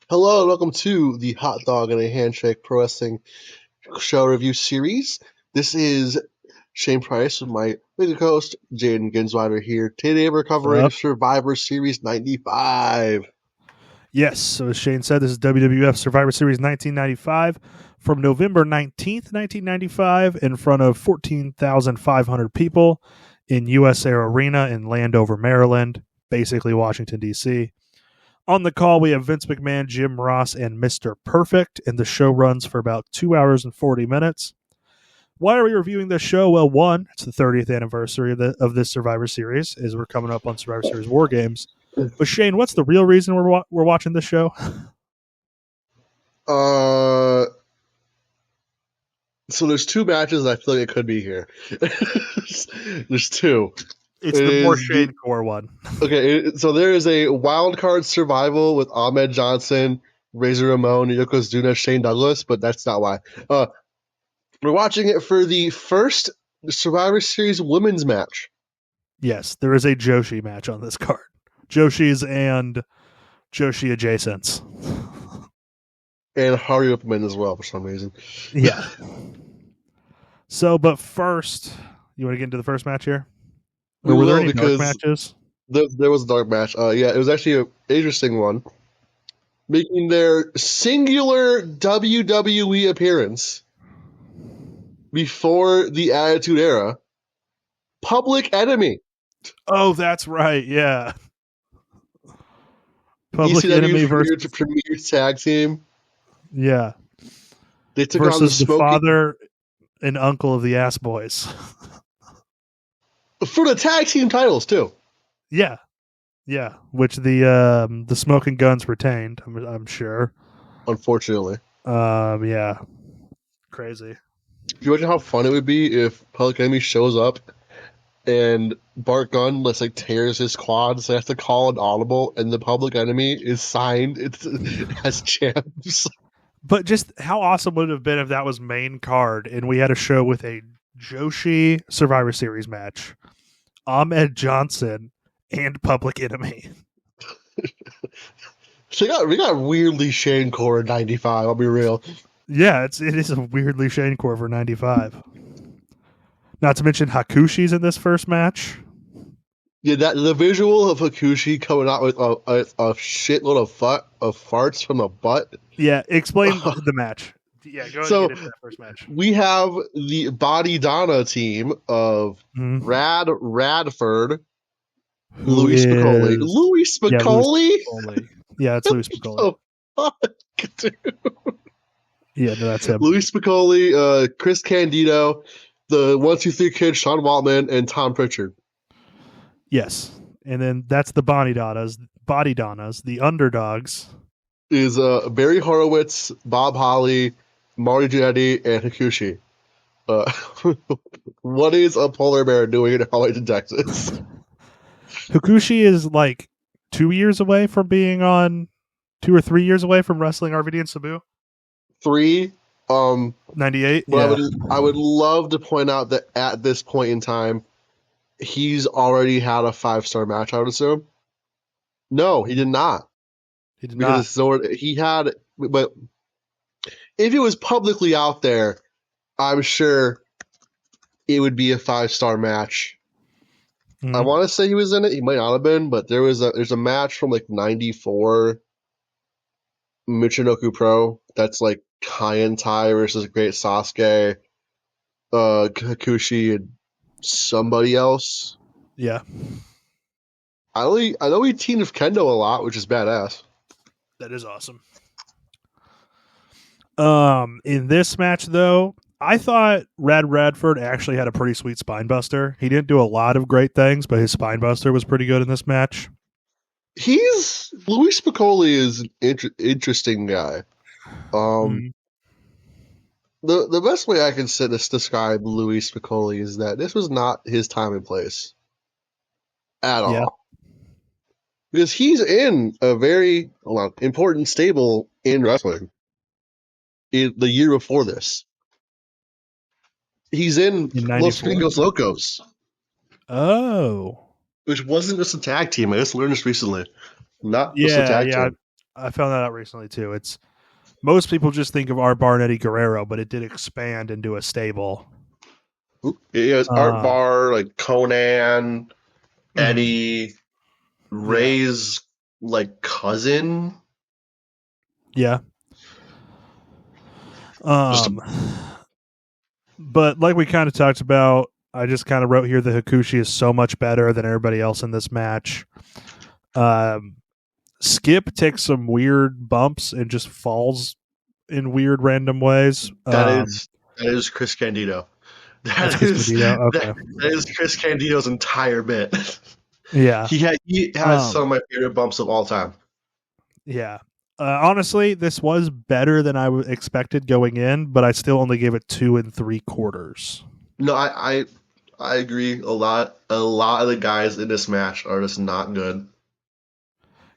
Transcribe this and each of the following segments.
Hello and welcome to the Hot Dog and a Handshake Pro Wrestling Show Review Series. This is Shane Price with my lead co-host, Jayden Ginsweider here. Today we're covering Survivor Series 95. Yes, so as Shane said, this is WWF Survivor Series 1995 from November 19th, 1995 in front of 14,500 people in US Air Arena in Landover, Maryland, basically Washington, D.C. On the call, we have Vince McMahon, Jim Ross, and Mr. Perfect, and the show runs for about 2 hours and 40 minutes. Why are we reviewing this show? Well, one, it's the 30th anniversary of this Survivor Series, as we're coming up on Survivor Series War Games. But Shane, what's the real reason we're watching this show? So there's two matches I feel like it could be here. There's two. It's the more Shane core one. Okay, so there is a wildcard survival with Ahmed Johnson, Razor Ramon, Yokozuna, Shane Douglas, but that's not why. We're watching it for the first Survivor Series women's match. Yes, there is a Joshi match on this card. Joshis and Joshi adjacents. And Harry Whippleman as well for some reason. Yeah. So, but first, you want to get into the first match here? Or were there any dark matches? There was a dark match. Yeah, it was actually an interesting one. Making their singular WWE appearance before the Attitude Era, Public Enemy. Oh, that's right. Yeah. Public Enemy versus Premier Tag Team. Yeah. They took versus on the father and uncle of the Ass Boys. For the tag team titles too. Yeah. Yeah, which the Smoking Guns retained, I'm sure. Unfortunately. Yeah. Crazy. Can you imagine how fun it would be if Public Enemy shows up and Bart Gunn tears his quad, so they have to call an audible, and the Public Enemy is signed as champs. But just how awesome would it have been if that was main card and we had a show with a Joshi Survivor Series match, Ahmed Johnson, and Public Enemy. So we got weirdly Shane core in 95, I'll be real. Yeah, it is a weirdly Shane core for 95. Not to mention Hakushi's in this first match. Yeah, the visual of Hakushi coming out with a shitload of farts from a butt. Yeah, explain the match. Yeah, go ahead and get into that first match. We have the Body Donna team of Radford, Louis Spicoli. Louis Spicoli? Yeah, it's Louis Spicoli. Oh, fuck, dude. Yeah, no, that's him. Louis Spicoli, Chris Candido, the 1-2-3 Kid, Sean Waltman, and Tom Pritchard. Yes, and then that's the Body Donnas. The underdogs is Barry Horowitz, Bob Holly, Marty Jannetty, and Hakushi. What is a polar bear doing in Arlington, Texas? Hakushi is 2 years away from being on, 2 or 3 years away from wrestling RVD and Sabu. 3. 98. Yeah. I would love to point out that at this point in time, he's already had a 5-star match, I would assume. No, he did not. He did not. He had, but if it was publicly out there, I'm sure it would be a 5-star match. Mm-hmm. I want to say he was in it. He might not have been, but there's a match from 94 Michinoku Pro that's Kai and Tai versus Great Sasuke, Hakushi, and somebody else. Yeah. I know he teamed with Kendo a lot, which is badass. That is awesome. In this match, though, I thought Radford actually had a pretty sweet spine buster. He didn't do a lot of great things, but his spine buster was pretty good in this match. Louis Spicoli is an interesting guy. The best way I can describe Louis Spicoli is that this was not his time and place at all. Because he's in a very important stable in wrestling. The year before this, he's in Los Gringos Locos. Oh. Which wasn't just a tag team. I just learned this recently. Not just a tag team. I found that out recently too. It's most people just think of Art Bar and Eddie Guerrero, but it did expand into a stable. It was Art Bar, like Conan, Eddie, Ray's like cousin. Yeah. But like we kind of talked about, I just kind of wrote here that Hakushi is so much better than everybody else in this match. Skip takes some weird bumps and just falls in weird random ways. That is Chris Candido. That is Chris Candido's entire bit. Yeah. He has some of my favorite bumps of all time. Yeah. Honestly, this was better than I expected going in, but I still only gave it 2 3/4. No, I agree. A lot of the guys in this match are just not good.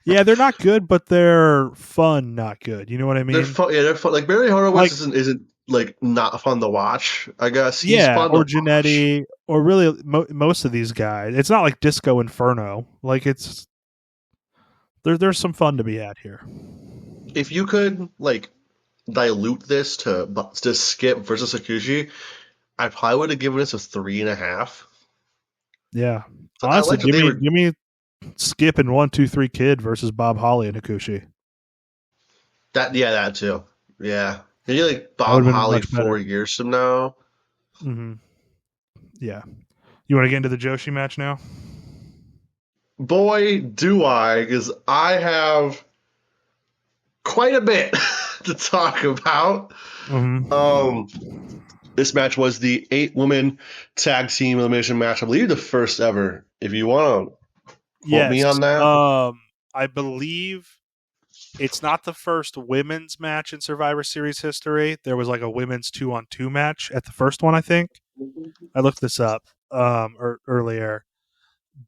Yeah, they're not good, but they're fun, not good. You know what I mean? They're fun. Yeah, they're fun. Like Barry Horowitz isn't like not fun to watch. I guess he's fun or to Jannetty, watch. or really most of these guys. It's not like Disco Inferno. Like it's there's some fun to be had here. If you could like dilute this to Skip versus Hakushi, I probably would have given this a 3.5. Yeah, honestly, give me Skip and 1, 2, 3 Kid versus Bob Holly and Hakushi. That too. Yeah, maybe like Bob Holly 4 years from now. Mm-hmm. Yeah, you want to get into the Joshi match now? Boy, do I, because I have quite a bit to talk about. Mm-hmm. This match was the 8-woman tag team elimination match. I believe the first ever. If you want to quote me on that. I believe it's not the first women's match in Survivor Series history. There was like a women's 2-on-2 match at the first one, I think. I looked this up earlier.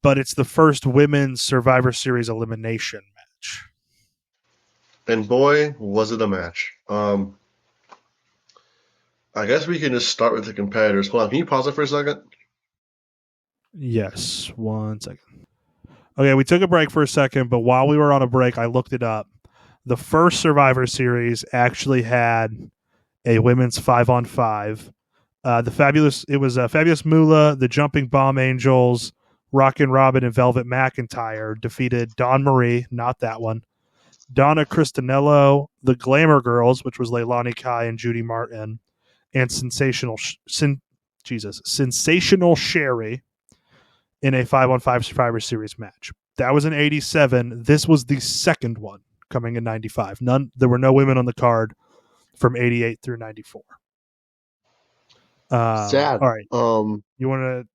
But it's the first women's Survivor Series elimination match. And boy, was it a match. I guess we can just start with the competitors. Hold on, can you pause it for a second? Yes, 1 second. Okay, we took a break for a second, but while we were on a break, I looked it up. The first Survivor Series actually had a women's 5-on-5. It was Fabulous Moolah, the Jumping Bomb Angels, Rockin' Robin, and Velvet McIntyre defeated Dawn Marie, not that one, Donna Cristanello, the Glamour Girls, which was Leilani Kai and Judy Martin, and Sensational Sherry in a 5-on-5 Survivor Series match. That was in 87. This was the second one coming in 95. There were no women on the card from 88 through 94. Sad. All right. You want to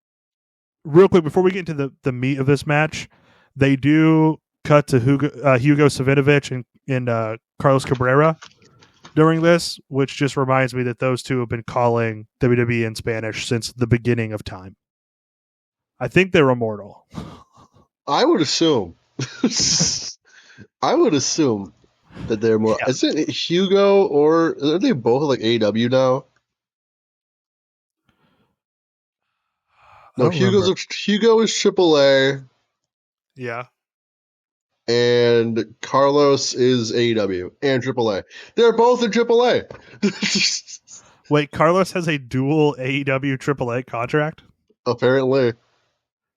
real quick before we get into the meat of this match? They do cut to Hugo Savinovich and Carlos Cabrera during this, which just reminds me that those two have been calling WWE in Spanish since the beginning of time. I think they're immortal. I would assume. That they're more. Yeah. Isn't it Hugo or are they both like AEW now? No, Hugo is AAA. Yeah. And Carlos is AEW and AAA. They're both in AAA. Wait, Carlos has a dual AEW AAA contract? Apparently.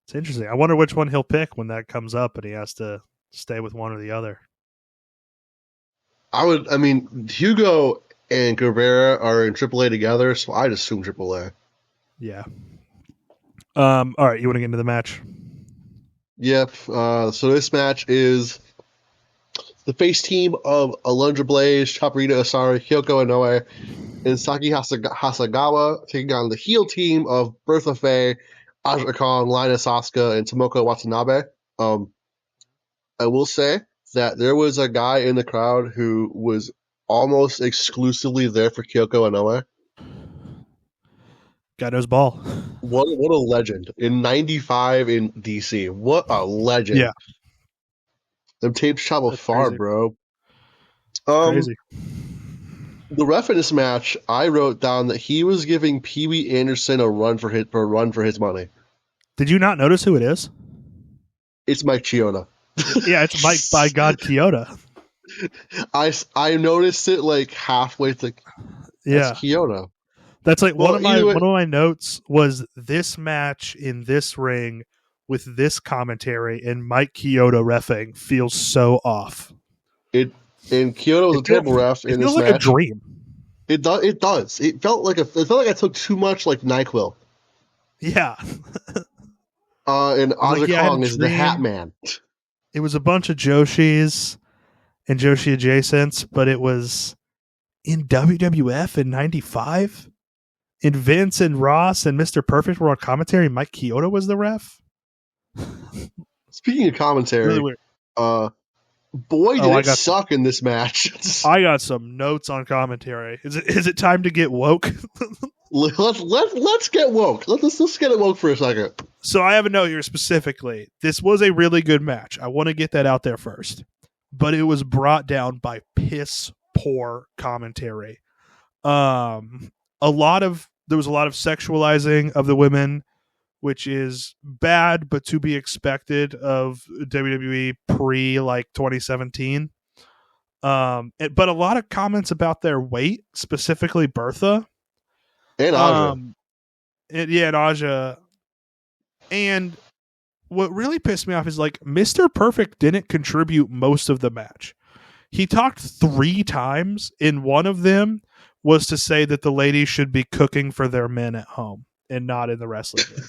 It's interesting. I wonder which one he'll pick when that comes up and he has to stay with one or the other. Hugo and Cabrera are in AAA together, so I'd assume AAA. Yeah. All right, you want to get into the match? Yep. So this match is the face team of Alundra Blayze, Chaparita Asari, Kyoko Inoue, and Saki Hasagawa taking on the heel team of Bertha Faye, Aja Kong, Linus Asuka, and Tomoko Watanabe. I will say that there was a guy in the crowd who was almost exclusively there for Kyoko Inoue. Guy knows ball. What a legend. In 95 in DC. What a legend. Yeah. Them tapes travel far, crazy. Bro. Crazy. The ref in this match, I wrote down that he was giving Pee Wee Anderson a run for his money. Did you not notice who it is? It's Mike Chioda. Yeah, it's Mike by God Chioda. I noticed it like halfway through. That's Kyoto. That's like Well, one of my notes was this match in this ring with this commentary and Mike Chioda reffing feels so off. Kyoto was a terrible ref in this match. It feels like a dream. It does. It felt like I took too much like NyQuil. Yeah. And Aja Kong is the Hat Man. It was a bunch of Joshis and Joshi adjacents, but it was in WWF in '95. And Vince and Ross and Mr. Perfect were on commentary. Mike Chioda was the ref. Speaking of commentary, really weird. Boy, did it suck in this match. I got some notes on commentary. Is it time to get woke? Let's get woke. Let's get it woke for a second. So I have a note here specifically. This was a really good match. I want to get that out there first. But it was brought down by piss poor commentary. There was a lot of sexualizing of the women, which is bad, but to be expected of WWE pre like 2017. But a lot of comments about their weight, specifically Bertha and Aja. And Aja. And what really pissed me off is like Mr. Perfect didn't contribute most of the match. He talked 3 times. In one of them was to say that the ladies should be cooking for their men at home and not in the wrestling ring.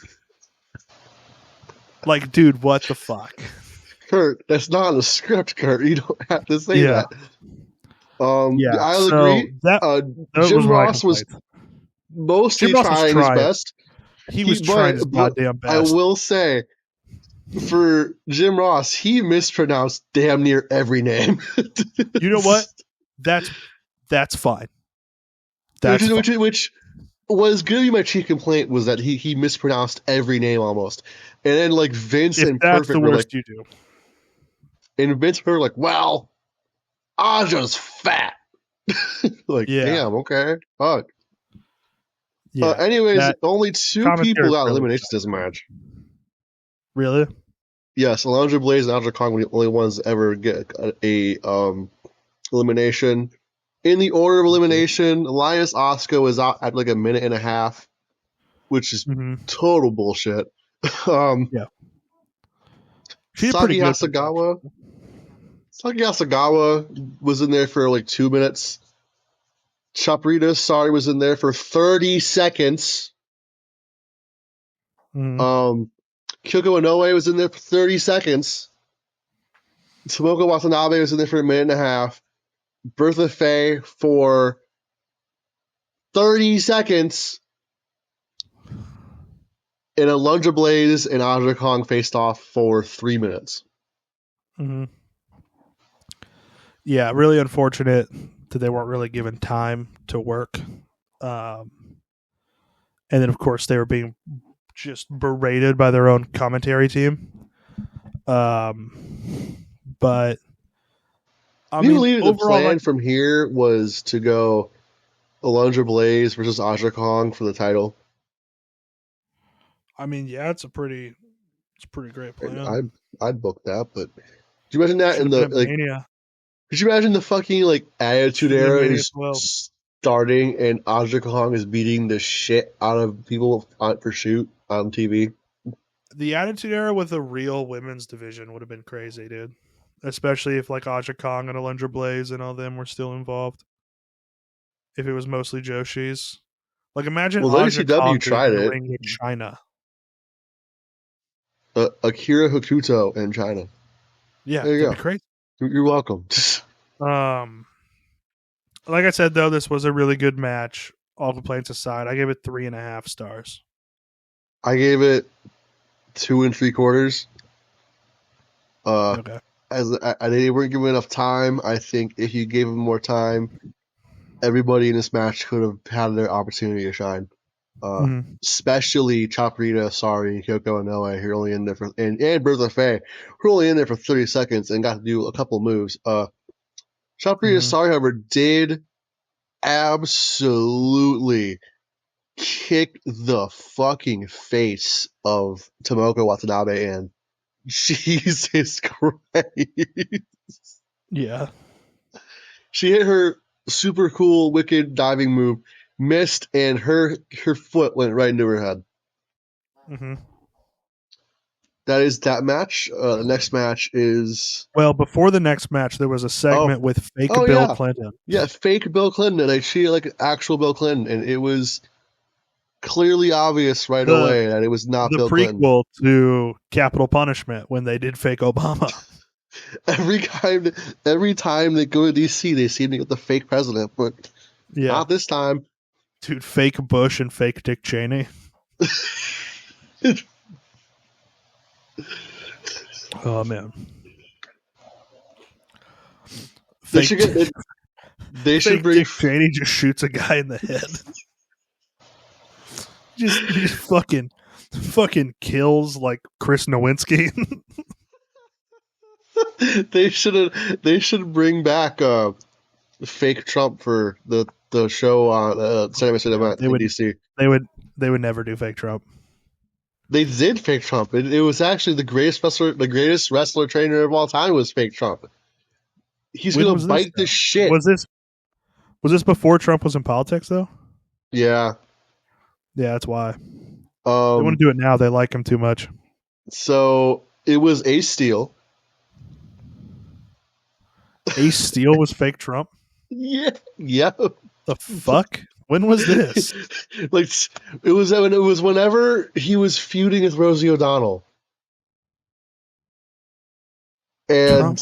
Like, dude, what the fuck? Kurt, that's not in the script, Kurt. You don't have to say that. I'll agree. Jim Ross was mostly trying his best. He was trying his goddamn best. I will say, for Jim Ross, he mispronounced damn near every name. You know what? That's fine. Which was going to be my chief complaint was that he mispronounced every name almost. And then like Vince and Perfect were like, you do. And Vince were like, well, Aja's fat. Like, damn, okay, fuck. Yeah, anyways, only 2 people got eliminations this match. Really? Yes, Alundra, Blayze, and Aja Kong were the only ones to ever get a elimination. In the order of elimination, Elias Asuka was out at like a minute and a half, which is total bullshit. Yeah. Saki Hasagawa was in there for like 2 minutes. Chaprita, was in there for 30 seconds. Kyoko Inoue was in there for 30 seconds. Tomoko Watanabe was in there for a minute and a half. Bertha Faye for 30 seconds. And Alundra Blayze and Aja Kong faced off for 3 minutes. Yeah, really unfortunate that they weren't really given time to work. And then, of course, they were being just berated by their own commentary team. But I believe the plan from here was to go Alundra Blayze versus Aja Kong for the title. I mean, yeah, it's a pretty great plan. I'd book that, but could you imagine that in the like? Mania. Could you imagine the fucking like Attitude Era is starting and Aja Kong is beating the shit out of people for shoot on TV? The Attitude Era with a real women's division would have been crazy, dude. Especially if like Aja Kong and Alundra Blayze and all them were still involved. If it was mostly Joshis. Like imagine Aja Kong tried it in China. Akira Hokuto in China. Yeah, that'd be crazy. You're welcome. Like I said, though, this was a really good match. All complaints aside, I gave it 3.5 stars. I gave it 2 3/4. Okay. As they weren't given enough time. I think if you gave them more time, everybody in this match could have had their opportunity to shine. Especially Chaprita, and Kyoko Inoue, who are only in there for and Bertha Faye, who are only in there for 30 seconds and got to do a couple moves. Chaprita, however, did absolutely kick the fucking face of Tomoko Watanabe in. Jesus Christ. Yeah. She hit her super cool, wicked diving move, missed, and her foot went right into her head. Mm-hmm. That is that match. The next match is... Well, before the next match, there was a segment with fake Bill Clinton. Yeah, fake Bill Clinton. Like, she like actual Bill Clinton, and it was clearly obvious right away that it was not Bill Clinton. The prequel to Capital Punishment when they did fake Obama. Every time they go to DC, they seem to get the fake president, but not this time. Dude, fake Bush and fake Dick Cheney. Oh man. They should bring... Dick Cheney just shoots a guy in the head. just fucking kills like Chris Nowinski. They should bring back fake Trump for the show on Saturday Night in DC. They would never do fake Trump. They did fake Trump. It was actually the greatest wrestler trainer of all time was fake Trump. He's gonna bite the shit. Was this before Trump was in politics though? Yeah. Yeah, that's why. They want to do it now. They like him too much. So it was Ace Steel. Ace Steel was fake Trump? Yeah. The fuck? When was this? Like, it was whenever he was feuding with Rosie O'Donnell. And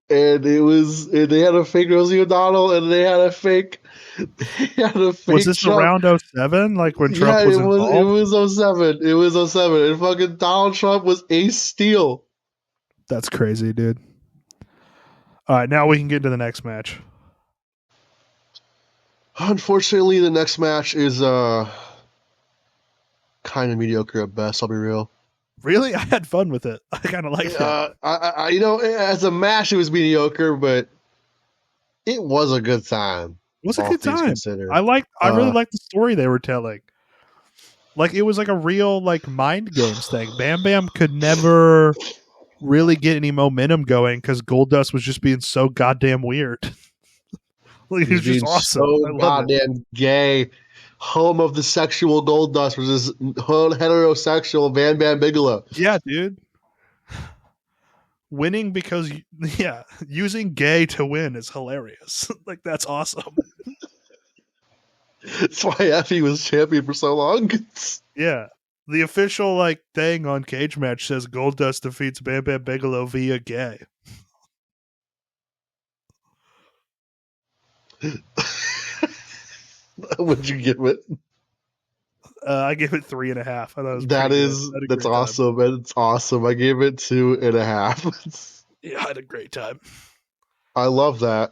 they had a fake Rosie O'Donnell and they had a fake Was this Trump. around 07? Like when Trump was involved? It was 07. It was 07. And fucking Donald Trump was Ace Steel. That's crazy, dude. All right, now we can get into the next match. Unfortunately, the next match is kind of mediocre at best, I'll be real. Really? I had fun with it. I kind of liked it. As a match, it was mediocre, but it was a good time. It was a good time. I really liked the story they were telling. Like, it was like a real like mind games thing. Bam Bam could never really get any momentum going because Goldust was just being so goddamn weird. Like, he was just awesome. So goddamn gay. Home of the sexual Goldust versus heterosexual Bam Bam Bigelow. Yeah, dude. Winning because, using gay to win is hilarious. Like, that's awesome. That's why Effie was champion for so long. Yeah. The official, like, thing on Cage Match says Goldust defeats Bam Bam Bigelow via gay. What'd you give it? I gave it 3.5. I thought it was that's awesome. Time. It's awesome. I gave it 2.5. Yeah, I had a great time. I love that.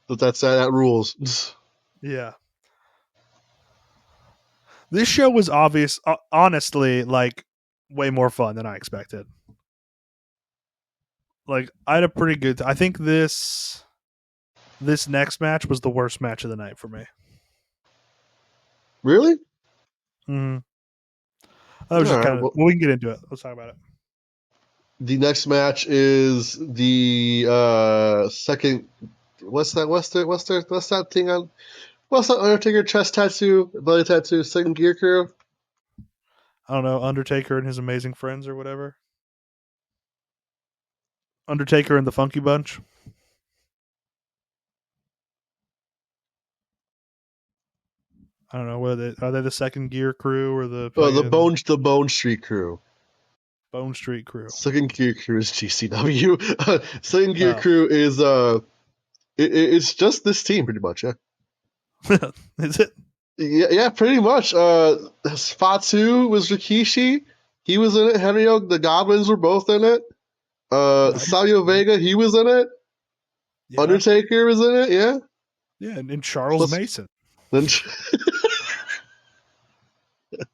That rules. Yeah. This show was honestly, like, way more fun than I expected. Like, I had a pretty good... I think this next match was the worst match of the night for me. Really? Mm-hmm. That was just kind of... Well, we can get into it. Let's talk about it. The next match is the second... What's that thing on... What's that Undertaker chest tattoo, belly tattoo, second gear crew? I don't know, Undertaker and his amazing friends or whatever. Undertaker and the Funky Bunch. I don't know, are they the second gear crew or the Bone Street crew. Bone Street crew. Second gear crew is GCW. Second gear crew is it's just this team pretty much, yeah. Is it? Yeah, pretty much. Fatu was Rikishi. He was in it. Henry Oak, the Goblins were both in it. Savio Vega, he was in it. Yeah. Undertaker was in it, yeah. Yeah, and Charles Mason. Then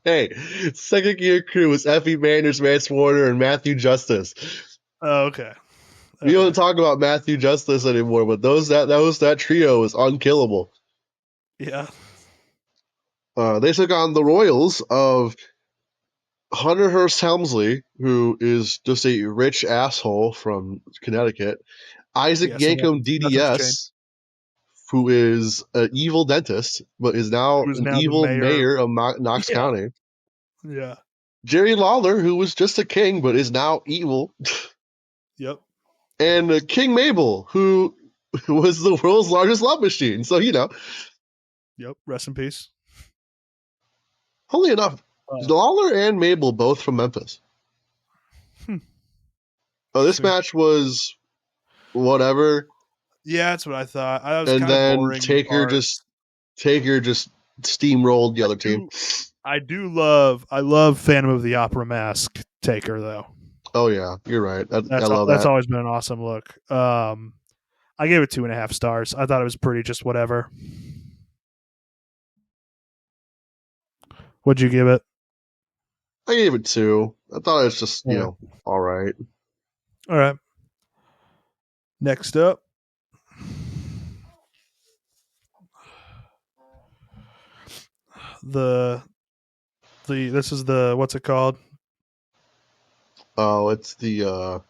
hey, second gear crew was Effie Manders, Vance Warner, and Matthew Justice. Oh, okay. We don't talk about Matthew Justice anymore, but that trio was unkillable. Yeah. They took on the Royals of Hunter Hearst Helmsley, who is just a rich asshole from Connecticut, Isaac Yeah, so Yankum nothing's changed. DDS, who is an evil dentist, but is now Who's an now the evil mayor? mayor of Knox Yeah. County. Yeah. Jerry Lawler, who was just a king, but is now evil. Yep. And King Mabel, who was the world's largest love machine. So, Yep. Rest in peace. Funnily enough, Lawler and Mabel both from Memphis. This match was whatever. Yeah, that's what I thought. I was and kind of then boring. Taker just steamrolled the other team. I love Phantom of the Opera mask Taker though. Oh yeah, you're right. I love that's that. always been an awesome look. I gave it 2.5 stars. I thought it was pretty just whatever. What'd you give it? I gave it 2. I thought it was just, all right. All right. Next up. This is the what's it called? Oh, it's the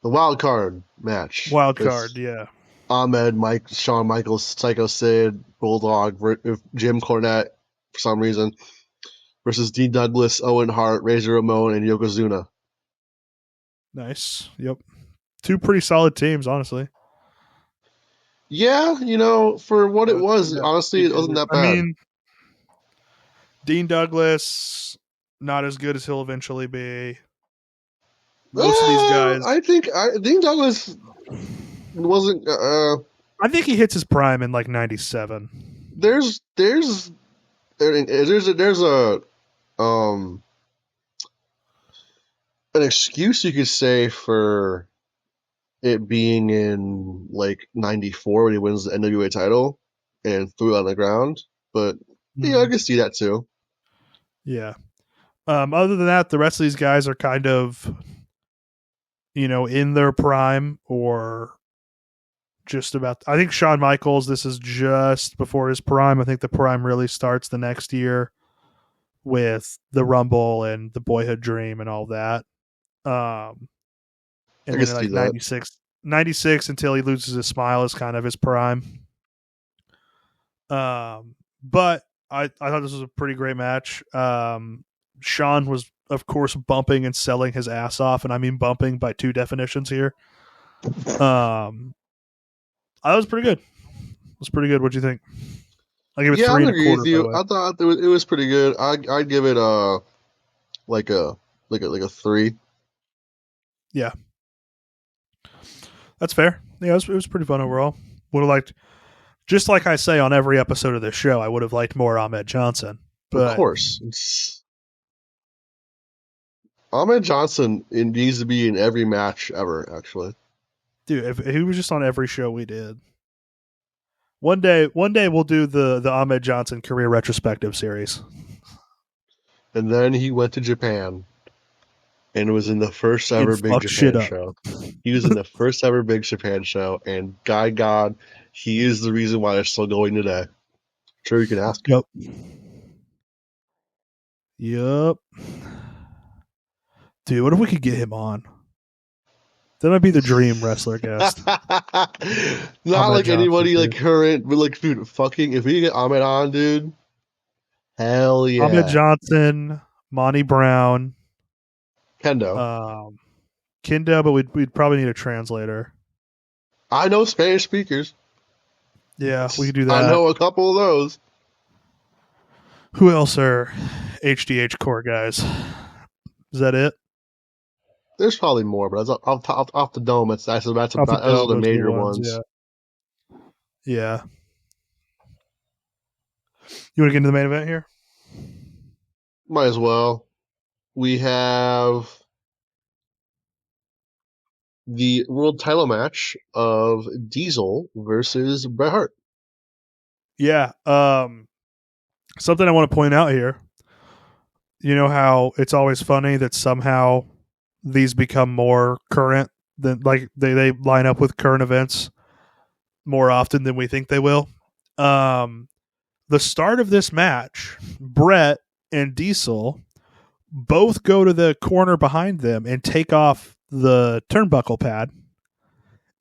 wild card match. Wild card, yeah. Ahmed, Shawn Michaels, Psycho Sid, Bulldog, Jim Cornette for some reason versus Dean Douglas, Owen Hart, Razor Ramon, and Yokozuna. Nice. Yep. 2 pretty solid teams, honestly. Yeah, for what it was, honestly, it wasn't that bad. I mean, Dean Douglas, not as good as he'll eventually be. Most of these guys, I think Dean Douglas wasn't. I think he hits his prime in like 97. There's a an excuse you could say for it being in like 94 when he wins the NWA title and threw it on the ground, but yeah, I can see that too. Yeah. Other than that, the rest of these guys are kind of, in their prime or just about. I think Shawn Michaels, this is just before his prime. I think the prime really starts the next year with the Rumble and the Boyhood Dream and all that. And then like 96 until he loses his smile is kind of his prime. But I thought this was a pretty great match. Shawn was, of course, bumping and selling his ass off, and I mean bumping by 2 definitions here. I was pretty good. It was pretty good. What'd you think? I give it 3 agree with you. I thought it was pretty good. I'd give it like a 3. Yeah, that's fair. Yeah, it was pretty fun overall. Would have liked, just like I say on every episode of this show, I would have liked more Ahmed Johnson. But of course, Ahmed Johnson needs to be in every match ever. Actually, dude, if he was just on every show we did. One day we'll do the Ahmed Johnson career retrospective series. And then he went to Japan and was in the first ever Big Japan show. He was in the first ever Big Japan show, and God, he is the reason why they're still going today. I'm sure you can ask. Yep. Dude, what if we could get him on? That might be the dream wrestler guest. Not like anybody like current, but like, dude, fucking, if we get Ahmed on, dude, hell yeah. Ahmed Johnson, Monty Brown, Kendo, but we'd probably need a translator. I know Spanish speakers. Yeah, we could do that. I know a couple of those. Who else are HDH core guys? Is that it? There's probably more, but off the dome, those are the major ones. Yeah. You want to get into the main event here? Might as well. We have the world title match of Diesel versus Bret Hart. Yeah. Something I want to point out here. You know how it's always funny that somehow these become more current than, like, they line up with current events more often than we think they will. The start of this match, Bret and Diesel both go to the corner behind them and take off the turnbuckle pad.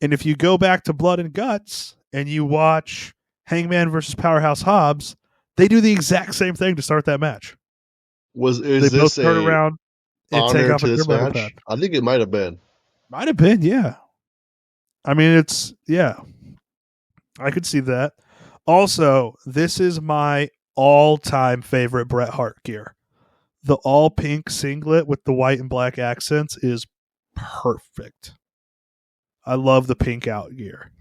And if you go back to Blood and Guts and you watch Hangman versus Powerhouse Hobbs, they do the exact same thing to start that match. Is They this both turn a around and take honor off to a this turnbuckle match? pad. I think it might have been. Might have been, yeah. I mean, I could see that. Also, this is my all-time favorite Bret Hart gear. The all-pink singlet with the white and black accents is perfect. I love the pink out gear.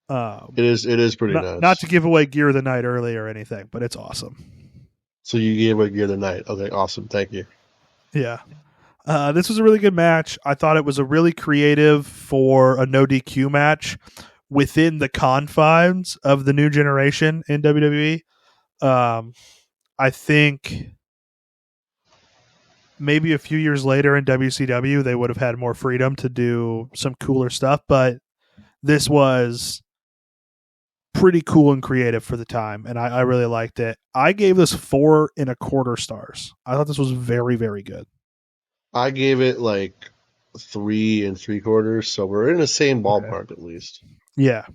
It is pretty nice. Not to give away gear of the night early or anything, but it's awesome. So you gave away gear of the night. Okay, awesome. Thank you. Yeah. This was a really good match. I thought it was a really creative for a no DQ match within the confines of the new generation in WWE. I think maybe a few years later in WCW, they would have had more freedom to do some cooler stuff, but this was pretty cool and creative for the time, and I really liked it. I gave this 4.25 stars. I thought this was very, very good. I gave it like 3 3/4, so we're in the same ballpark at least. Yeah.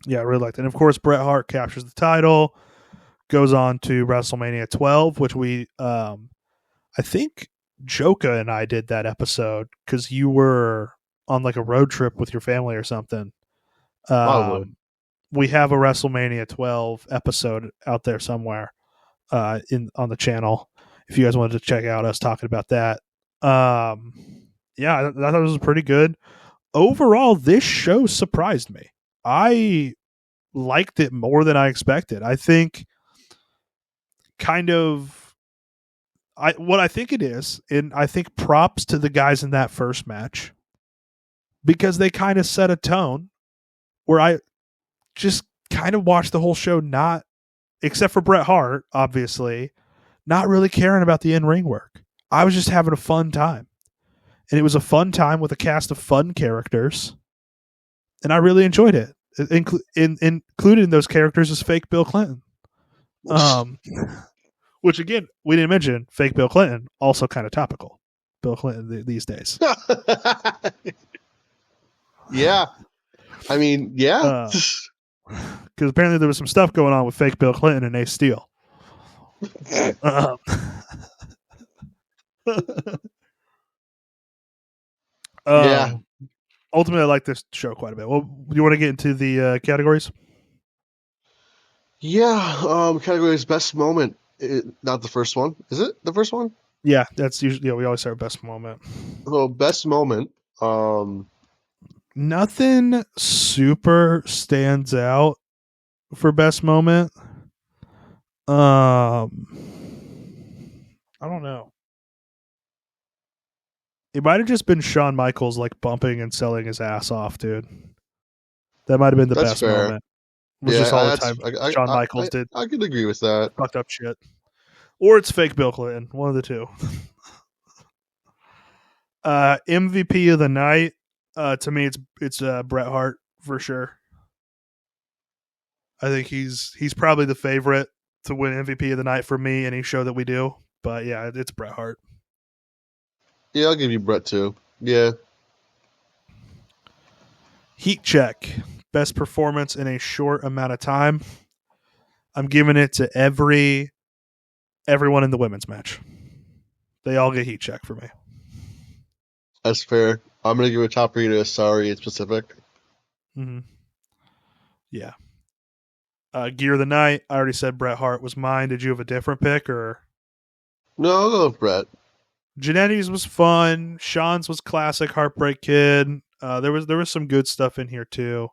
Yeah, I really liked it. And of course, Bret Hart captures the title, goes on to WrestleMania 12, which we, I think Joka and I did that episode because you were on like a road trip with your family or something. Probably. We have a WrestleMania 12 episode out there somewhere on the channel. If you guys wanted to check out us talking about that. Yeah, I thought it was pretty good. Overall, this show surprised me. I liked it more than I expected. I think what I think it is, and I think props to the guys in that first match because they kind of set a tone where I just kind of watched the whole show not, except for Bret Hart, obviously, not really caring about the in-ring work. I was just having a fun time. And it was a fun time with a cast of fun characters. And I really enjoyed it. Included in those characters is fake Bill Clinton. Which, again, we didn't mention fake Bill Clinton, also kind of topical. Bill Clinton these days. Yeah. I mean, yeah. Because apparently there was some stuff going on with fake Bill Clinton and Ace Steel. Yeah. Ultimately, I like this show quite a bit. Well, do you want to get into the categories? Yeah. Categories best moment. Not the first one. Is it the first one? Yeah, that's usually, we always say our best moment. Well, best moment. Nothing super stands out for best moment. I don't know. It might have just been Shawn Michaels like bumping and selling his ass off, dude. That might have been the That's best fair. moment. It was just all the time Shawn I, Michaels did I could agree with that. fucked up shit. Or it's fake Bill Clinton. One of the two. MVP of the night. To me, it's Bret Hart for sure. I think he's probably the favorite to win MVP of the night for me any show that we do. But yeah, it's Bret Hart. Yeah, I'll give you Bret too. Yeah. Heat check. Best performance in a short amount of time. I'm giving it to everyone in the women's match. They all get heat check for me. That's fair. I'm gonna give a top 3 to Sorry in specific. Mm-hmm. Yeah. Gear of the night. I already said Bret Hart was mine. Did you have a different pick or? No, I'll go with Bret. Jannetty's was fun. Sean's was classic. Heartbreak Kid. There was some good stuff in here too.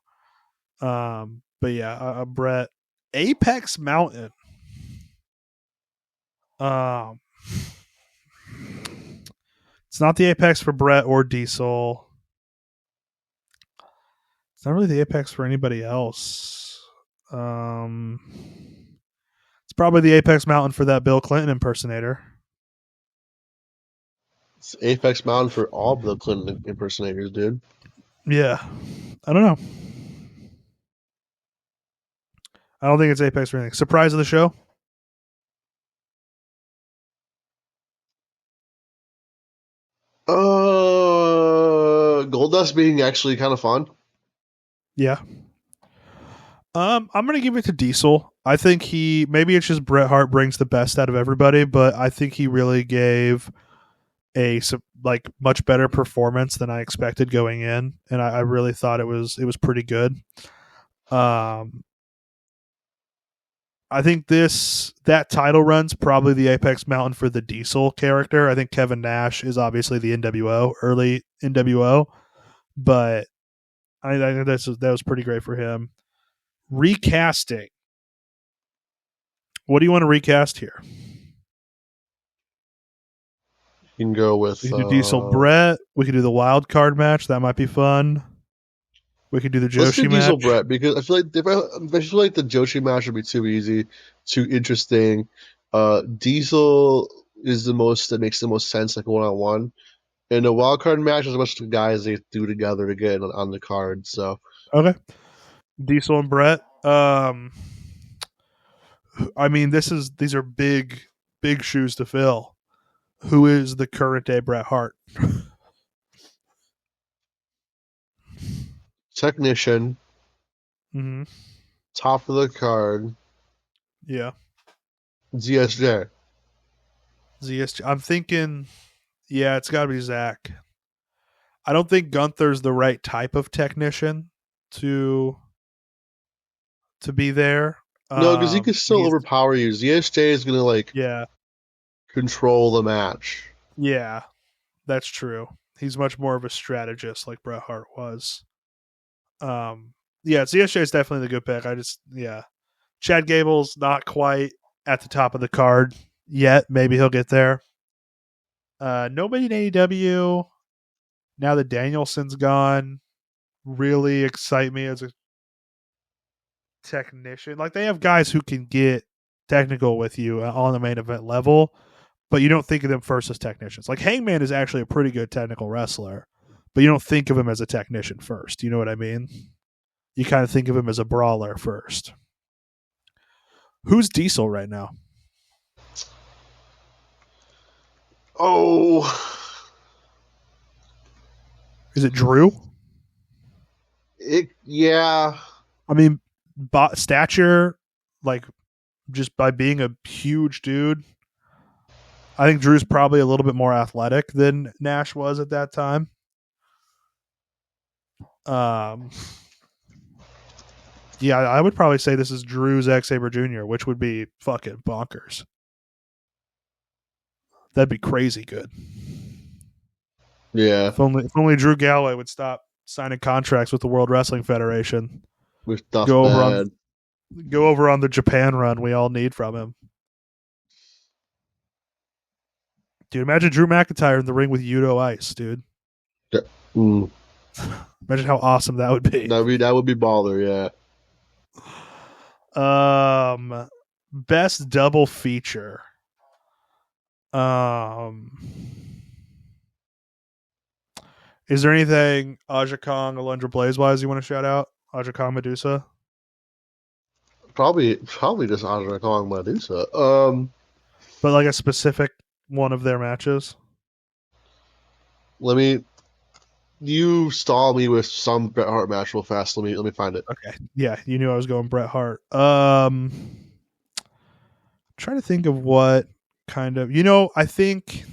But yeah, Bret. Apex Mountain. It's not the Apex for Bret or Diesel. It's not really the Apex for anybody else. It's probably the Apex Mountain for that Bill Clinton impersonator. It's Apex Mountain for all Bill Clinton impersonators, dude. Yeah. I don't know. I don't think it's Apex for anything. Surprise of the show? Golden Goldust being actually kind of fun. Yeah. I'm gonna give it to Diesel. I think maybe it's just Bret Hart brings the best out of everybody, but I think he really gave a much better performance than I expected going in, and I really thought it was pretty good. I think that title run's probably the apex mountain for the Diesel character. I think Kevin Nash is obviously the NWO, early NWO, but I think that was pretty great for him. Recasting. What do you want to recast here? You can go with. We could do Diesel Bret. We could do the wild card match. That might be fun. We could do the Joshi let's do Diesel match. Bret because I feel like I feel like the Joshi match would be too easy, too interesting. Diesel is the most that makes the most sense, like 1-on-1. And a wild card match is a bunch of guys they do together to get on the card. So okay, Diesel and Bret. I mean, these are big shoes to fill. Who is the current day Bret Hart? Technician, Mm-hmm. top of the card, Yeah, ZSJ. ZSG. I'm thinking, yeah, it's got to be Zach. I don't think Gunther's the right type of technician to be there. No, because he can still overpower you. ZSJ is gonna yeah, control the match. yeah, that's true. He's much more of a strategist, like Bret Hart was. Yeah, ZSJ is definitely the good pick. Chad Gable's not quite at the top of the card yet. Maybe he'll get there. Nobody in AEW now that Danielson's gone really excite me as a technician. Like, they have guys who can get technical with you on the main event level, but you don't think of them first as technicians. Like, Hangman is actually a pretty good technical wrestler, but you don't think of him as a technician first. You know what I mean? You kind of think of him as a brawler first. Who's Diesel right now? Oh, Is it Drew? yeah. I mean, stature, like, just by being a huge dude. I think Drew's probably a little bit more athletic than Nash was at that time. Yeah, I would probably say this is Drew's Zack Sabre Jr., which would be fucking bonkers. That'd be crazy good. Yeah. If only Drew Galloway would stop signing contracts with the World Wrestling Federation. With stuff Go bad. over on the Japan run we all need from him. Dude, imagine Drew McIntyre in the ring with Yuto Ice, dude. Mm. Imagine how awesome that would be. That would be baller, yeah. Best double feature. Is there anything Aja Kong, Alundra Blayze wise you want to shout out? Aja Kong, Medusa? Probably just Aja Kong Medusa. But like a specific one of their matches? You stall me with some Bret Hart match real fast. Let me find it. Okay. Yeah, you knew I was going Bret Hart. Trying to think of what kind of, I think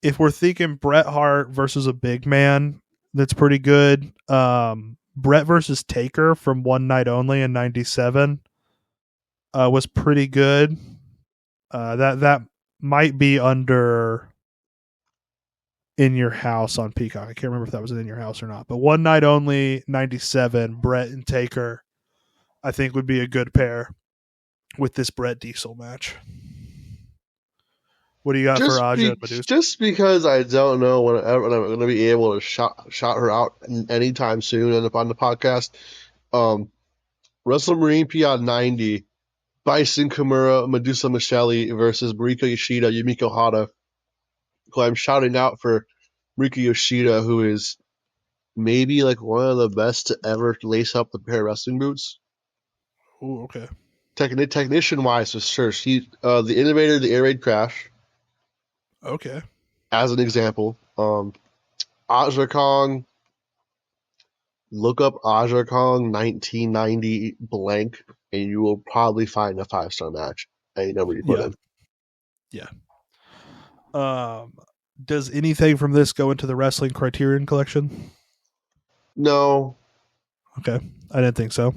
if we're thinking Bret Hart versus a big man, that's pretty good. Bret versus Taker from One Night Only in '97 was pretty good. That might be under In Your House on Peacock. I can't remember if that was in Your House or not. But One Night Only '97, Bret and Taker, I think would be a good pair with this Bret Diesel match. What do you got for Aja and Medusa? Just because I don't know when I'm going to be able to shout her out anytime soon on the podcast. Wrestle Marine P.I. 90, Bison Kimura, Medusa Michele versus Mariko Yoshida, Yumiko Hata. Who I'm shouting out for Mariko Yoshida, who is maybe like one of the best to ever lace up the pair of wrestling boots. Oh, okay. Technician wise, for sure. She the innovator of the air raid crash. Okay. As an example, Aja Kong Look up Aja Kong 1990 blank, and you will probably find a 5-star match. Any number you put Yeah. in. Yeah. Does anything from this go into the Wrestling Criterion Collection? No. Okay, I didn't think so.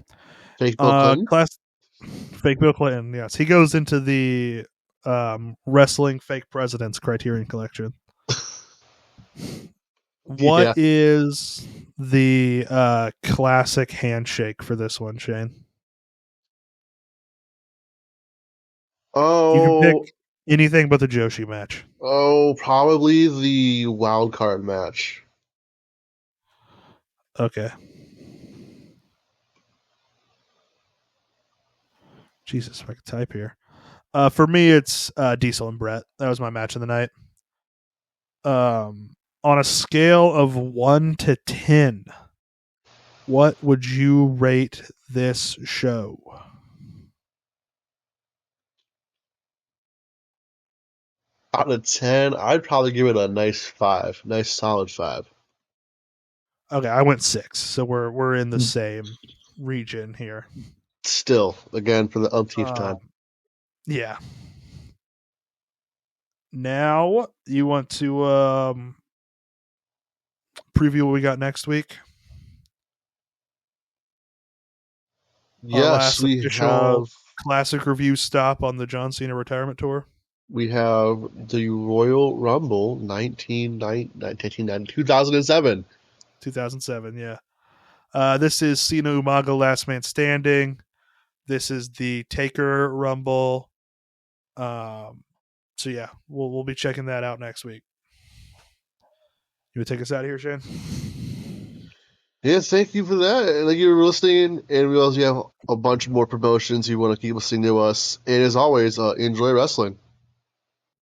Fake Bill Clinton? Class Fake Bill Clinton. Yes, he goes into the Wrestling Fake Presidents Criterion Collection. What Yeah. is the classic handshake for this one, Shane? You can pick Oh, anything but the Joshi match. probably the wild card match. Okay. Jesus, if I could type here. For me, it's Diesel and Bret. That was my match of the night. On a scale of 1 to 10, what would you rate this show? Out of 10, I'd probably give it a nice 5. Nice solid 5. Okay, I went 6, so we're in the same region here. Still, again, for the umpteenth time. Yeah. Now you want to preview what we got next week? Our Yes, last we official have classic review stop on the John Cena retirement tour. the Royal Rumble 2007. 2007, yeah. This is Cena Umaga Last Man Standing. This is the Taker Rumble. So yeah, we'll be checking that out next week. You would take us out of here, Shane? Yeah, thank you for that. Like, you were listening, and we also have a bunch more promotions. You want to keep listening to us. And as always, enjoy wrestling.